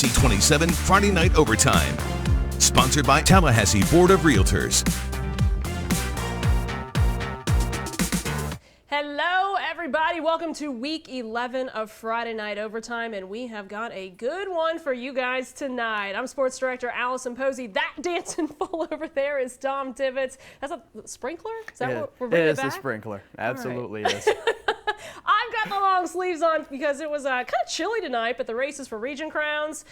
Tallahassee 27 Friday Night Overtime. Sponsored by Tallahassee Board of Realtors. Hello, everybody. Welcome to week 11 of Friday Night Overtime, and we have got a good one for you guys tonight. I'm Sports Director Allison Posey. That dancing fool over there is Tom Tibbetts. That's a sprinkler? Is that what we're bringing it back? It is a sprinkler. Absolutely is. I've got the long sleeves on because it was kind of chilly tonight, but the races for region crowns,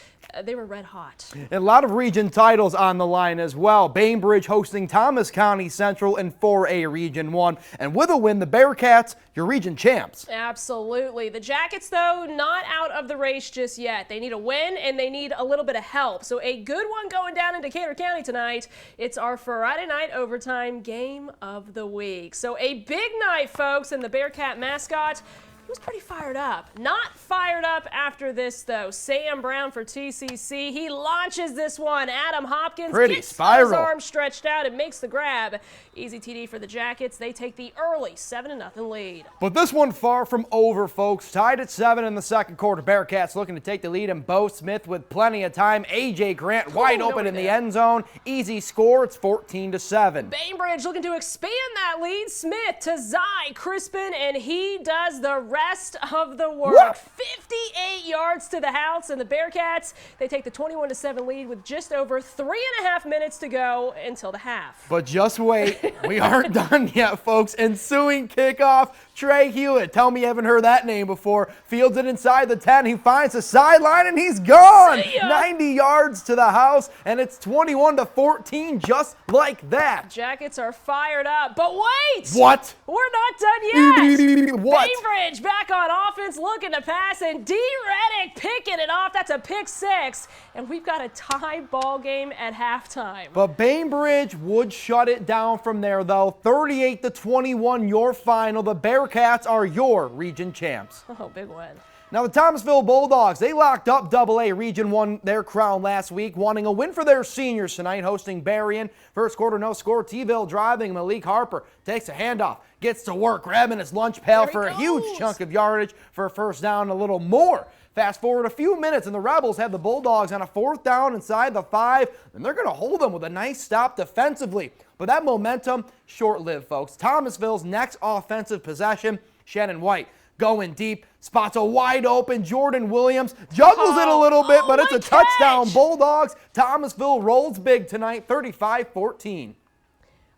they were red hot. And a lot of region titles on the line as well. Bainbridge hosting Thomas County Central in 4A Region 1. And with a win, the Bearcats, your region champs. Absolutely. The Jackets, though, not out of the race just yet. They need a win, and they need a little bit of help. So a good one going down in Decatur County tonight. It's our Friday Night Overtime game of the week. So a big night, folks, and the Bearcat mascot, he was pretty fired up. Not fired up after this, though. Sam Brown for TCC. He launches this one. Adam Hopkins gets his arm stretched out and makes the grab. Easy TD for the Jackets. They take the early 7-0 lead. But this one far from over, folks. Tied at 7 in the second quarter. Bearcats looking to take the lead, and Bo Smith with plenty of time. A.J. Grant wide open in the end zone. Easy score. It's 14-7. Bainbridge looking to expand that lead. Smith to Zy Crispin, and he does the rest of the work. What? 58 yards to the house, and the Bearcats, they take the 21-7 lead with just over 3.5 minutes to go until the half. But just wait. We aren't done yet, folks. Ensuing kickoff, Trey Hewitt. Tell me you haven't heard that name before. Fields it inside the 10. He finds the sideline, and he's gone. 90 yards to the house, and it's 21-14 just like that. Jackets are fired up, but wait! What? We're not done yet. What? Bainbridge back on offense, looking to pass, and D. Reddick picking it off. That's a pick six, and we've got a tie ball game at halftime. But Bainbridge would shut it down from there, though. 38-21, your final. The Bearcats are your region champs. Oh, big win. Now, the Thomasville Bulldogs, they locked up AA Region 1, their crown last week, wanting a win for their seniors tonight, hosting BERRIEN. First quarter, no score. T-Ville driving. Malik Harper takes a handoff, gets to work, grabbing his lunch pail for a huge chunk of yardage for a first down, a little more. Fast forward a few minutes, and the Rebels have the Bulldogs on a fourth down inside the 5, and they're going to hold them with a nice stop defensively. But that momentum, short-lived, folks. Thomasville's next offensive possession, Shannon White going deep, spots a wide open Jordan Williams, juggles it a little bit, but it's a touchdown. Bulldogs. Thomasville rolls big tonight, 35-14.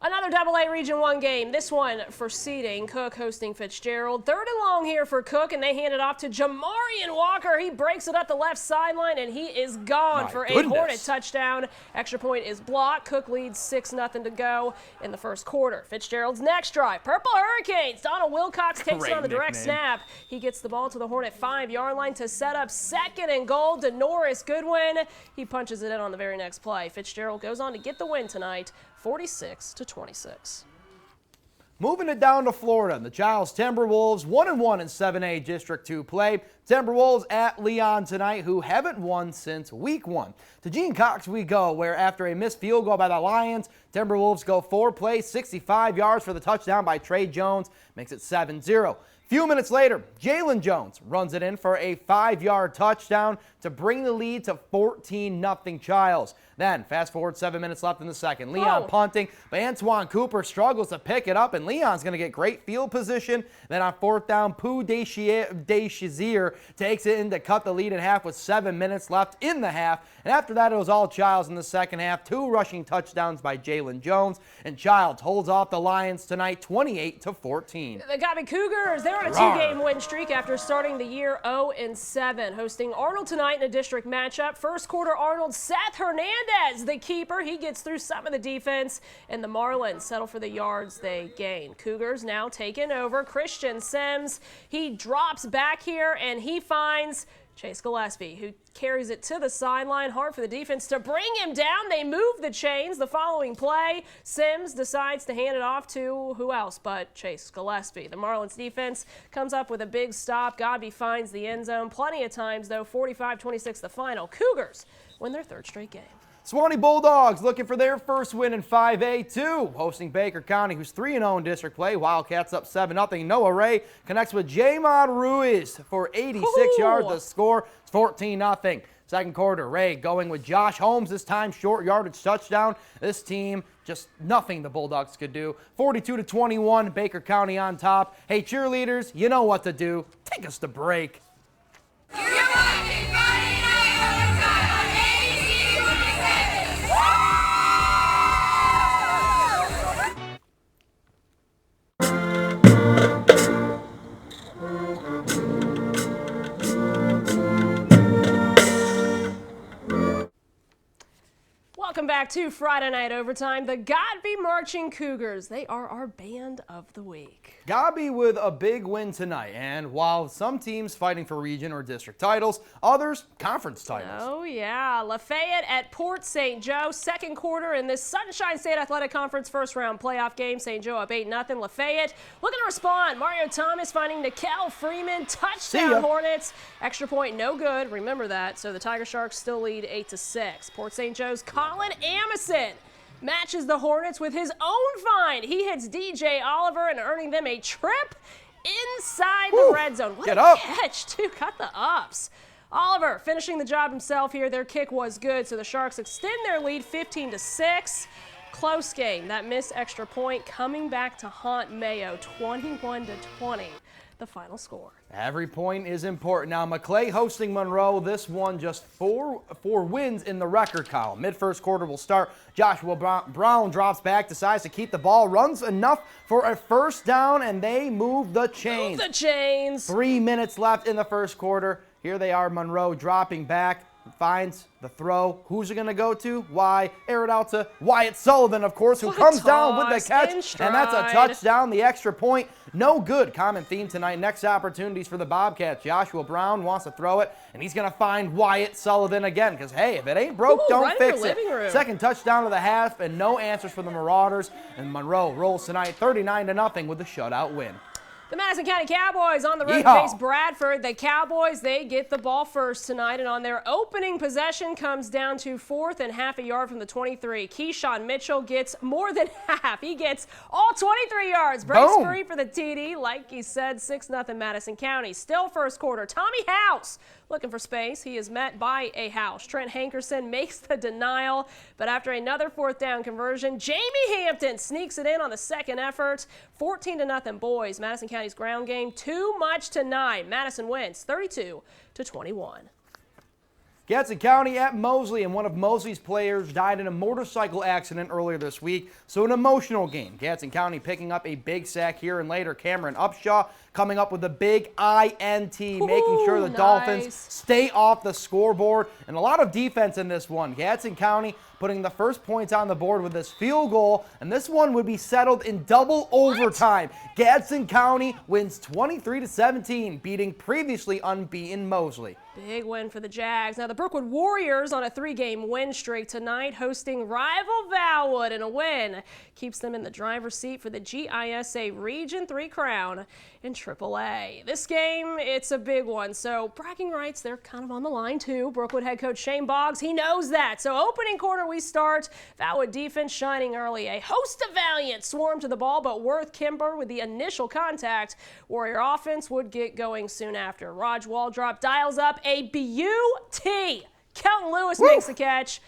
Another AA Region 1 game, this one for seeding. Cook hosting Fitzgerald. Third and long here for Cook, and they hand it off to Jamarian Walker. He breaks it up the left sideline, and he is gone for a Hornet touchdown. Extra point is blocked. Cook leads 6-0 to go in the first quarter. Fitzgerald's next drive. Purple Hurricanes. Donald Wilcox takes it on the direct snap. He gets the ball to the Hornet 5-yard line to set up second and goal to Norris Goodwin. He punches it in on the very next play. Fitzgerald goes on to get the win tonight, 46-26. Moving it down to Florida, the Chiles Timberwolves 1-1 in 7A District 2 play. Timberwolves at Leon tonight, who haven't won since week 1. To Gene Cox we go, where after a missed field goal by the Lions, Timberwolves go 4 plays, 65 yards for the touchdown by Trey Jones, makes it 7-0. Few minutes later, Jalen Jones runs it in for a 5-yard touchdown to bring the lead to 14-0 Chiles. Then, fast forward 7 minutes left in the second. Leon punting, but Antoine Cooper struggles to pick it up, and Leon's going to get great field position. Then on fourth down, Pooh Deshazier takes it in to cut the lead in half with 7 minutes left in the half. And after that, it was all Chiles in the second half. 2 rushing touchdowns by Jalen Jones, and Chiles holds off the Lions tonight 28-14. The Godby Cougars, they're on a 2-game win streak after starting the year 0-7, hosting Arnold tonight in a district matchup. First quarter, Arnold, Seth Hernandez, the keeper. He gets through some of the defense, and the Marlins settle for the yards they gain. Cougars now taking over. Christian Sims, he drops back here, and he finds Chase Gillespie, who carries it to the sideline. Hard for the defense to bring him down. They move the chains the following play. Sims decides to hand it off to who else but Chase Gillespie. The Marlins defense comes up with a big stop. Godby finds the end zone plenty of times, though. 45-26 the final. Cougars win their 3rd straight game. Suwannee Bulldogs looking for their first win in 5A, too. Hosting Baker County, who's 3-0 in district play. Wildcats up 7-0. Noah Ray connects with Jamon Ruiz for 86 yards. The score is 14-0. Second quarter, Ray going with Josh Holmes, this time short yardage touchdown. This team, just nothing the Bulldogs could do. 42-21, Baker County on top. Hey, cheerleaders, you know what to do. Take us to break. You're watching Friday Night Overtime on ABC 27's. Welcome back to Friday Night Overtime. The Godby Marching Cougars, they are our band of the week. Godby with a big win tonight, and while some teams fighting for region or district titles, others conference titles. Oh yeah, Lafayette at Port St. Joe, second quarter in this Sunshine State Athletic Conference first round playoff game. St. Joe up 8-0. Lafayette looking to respond. Mario Thomas finding Nikel Freeman, touchdown Hornets. Extra point no good, remember that. So the Tiger Sharks still lead 8-6. Port St. Joe's Colin Amison matches the Hornets with his own find. He hits DJ Oliver and earning them a trip inside the red zone. What a catch, too. Cut the ups. Oliver finishing the job himself here. Their kick was good, so the Sharks extend their lead 15-6. Close game. That missed extra point coming back to haunt Mayo, 21-20. The final score. Every point is important. Now, McClay hosting Monroe. This one just four wins in the record column. Mid-first quarter will start. Joshua Brown drops back, decides to keep the ball, runs enough for a first down, and they move the chains. Move the chains. 3 minutes left in the first quarter. Here they are, Monroe dropping back. Finds the throw. Who's it going to go to? Why? Air it out to Wyatt Sullivan, of course, who comes down with the catch. And that's a touchdown. The extra point, no good. Common theme tonight. Next opportunities for the Bobcats. Joshua Brown wants to throw it, and he's going to find Wyatt Sullivan again because, hey, if it ain't broke, don't fix it. Second touchdown of the half, and no answers for the Marauders. And Monroe rolls tonight 39-0 with a shutout win. The Madison County Cowboys on the road to face Bradford. The Cowboys, they get the ball first tonight, and on their opening possession comes down to 4th and half a yard from the 23. Keyshawn Mitchell gets more than half. He gets all 23 yards. Breaks free for the TD. Like he said, 6-0 Madison County. Still first quarter. Tommy House looking for space. He is met by a House. Trent Hankerson makes the denial, but after another 4th down conversion, Jamie Hampton sneaks it in on the second effort. 14-0 boys. Madison County's ground game too much tonight. Madison wins 32-21. Gadsden County at Mosley, and one of Mosley's players died in a motorcycle accident earlier this week, so an emotional game. Gadsden County picking up a big sack here, and later Cameron Upshaw coming up with a big INT, making sure the Dolphins stay off the scoreboard. And a lot of defense in this one. Gadsden County putting the first points on the board with this field goal, and this one would be settled in double overtime. Gadsden County wins 23-17, beating previously unbeaten Mosley. Big win for the Jags. Now the Brookwood Warriors on a 3-game win streak tonight, hosting rival VALWOOD, and a win keeps them in the driver's seat for the GISA Region 3 crown in AAA. This game, it's a big one, so bragging rights, they're kind of on the line too. Brookwood head coach Shane Boggs, he knows that. So opening quarter we start, VALWOOD defense shining early. A host of Valiant swarm to the ball, but Worth Kimber with the initial contact. Warrior offense would get going soon after. Raj Waldrop dials up a BUT. Kelton Lewis makes the catch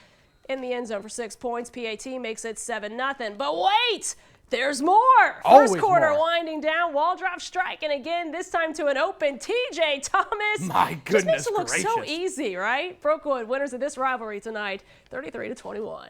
in the end zone for 6 points. PAT makes it 7-0. But wait! There's more. First quarter winding down. Waldrop striking again, this time to an open TJ Thomas. My goodness gracious. Just makes it look so easy, right? Brookwood winners of this rivalry tonight, 33-21.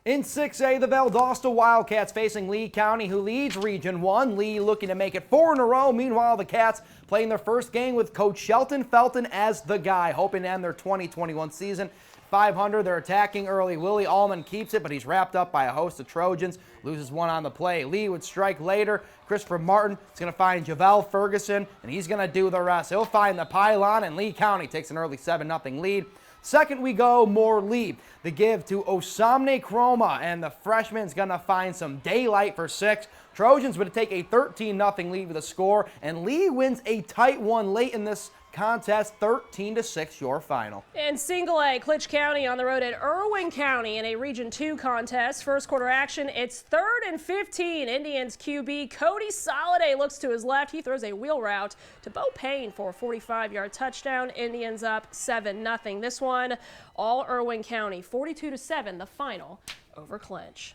In 6A, the Valdosta Wildcats facing Lee County, who leads Region 1. Lee looking to make it 4 in a row. Meanwhile, the Cats playing their first game with Coach Shelton Felton as the guy, hoping to end their 2021 season 500. They're attacking early. Willie Allman keeps it, but he's wrapped up by a host of Trojans. Loses one on the play. Lee would strike later. Christopher Martin is going to find Javel Ferguson, and he's going to do the rest. He'll find the pylon, and Lee County takes an early 7-0 lead. Second we go, more Lee. The give to Osamne Chroma, and the freshman's going to find some daylight for 6. Trojans would take a 13-0 lead with a score, and Lee wins a tight one late in this contest, 13-6 your final. In Single A, CLINCH County on the road at IRWIN County in a Region 2 contest. First quarter action, it's 3rd and 15. Indians QB Cody Soliday looks to his left. He throws a wheel route to Bo Payne for a 45-yard touchdown. Indians up 7-0. This one, all IRWIN County, 42-7, the final over CLINCH.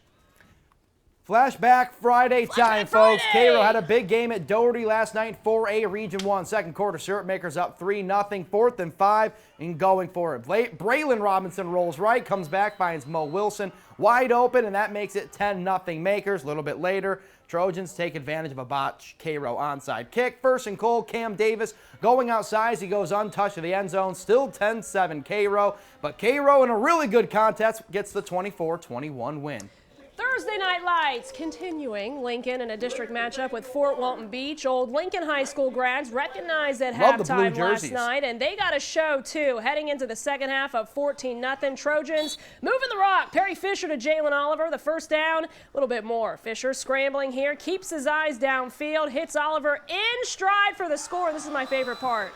Flashback Friday time, folks. Friday! CAIRO had a big game at Dougherty last night, 4A Region 1. Second quarter, Syrup Makers up 3-0. 4th and 5 and going for it. Braylon Robinson rolls right, comes back, finds Mo Wilson wide open, and that makes it 10-0 Makers. A little bit later, Trojans take advantage of a botched CAIRO onside kick. First and goal, Cam Davis going outside. He goes untouched to the end zone. Still 10-7 CAIRO, but CAIRO in a really good contest gets the 24-21 win. Thursday Night Lights continuing. Lincoln in a district matchup with Fort Walton Beach. Old Lincoln High School grads recognized at halftime last night, and they got a show too. Heading into the second half of 14-0. Trojans moving the rock. Perry Fisher to Jalen Oliver. The first down, a little bit more. Fisher scrambling here, keeps his eyes downfield, hits Oliver in stride for the score. This is my favorite part.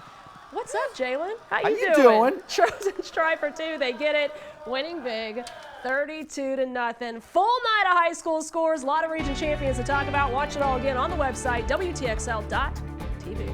What's up, Jalen? How you doing? Trojans try for 2. They get it, winning big. 32-0. Full night of high school scores. A lot of region champions to talk about. Watch it all again on the website, WTXL.tv.